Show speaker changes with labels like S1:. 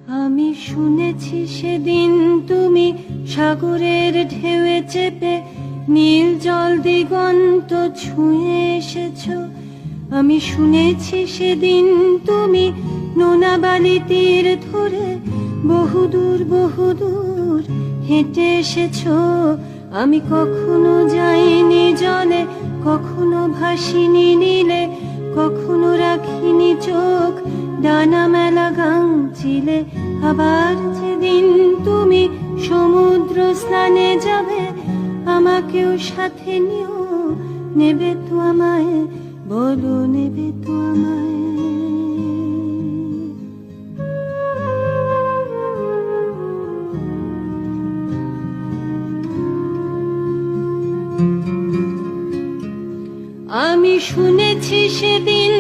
S1: আমি শুনেছি সেদিন তুমি সাগরের ঢেউয়ে চেপে নীল জল দিগন্ত ছুঁয়ে এসেছো। আমি শুনেছি সেদিন তুমি নোনা বালি তীর ধরে বহুদূর বহুদূর হেঁটে এসেছো। আমি কখনো যাইনি জলে, কখনো ভাসিনি নীলে, কখনো রাখিনি চোখ ডানা মেলা গাংচিলে। আবার যেদিন তুমি সমুদ্র স্নানে যাবে, আমাকেও সাথে নিও, নেবে তো আমায়, বলো নেবে তো আমায়। আমি শুনেছি সেদিন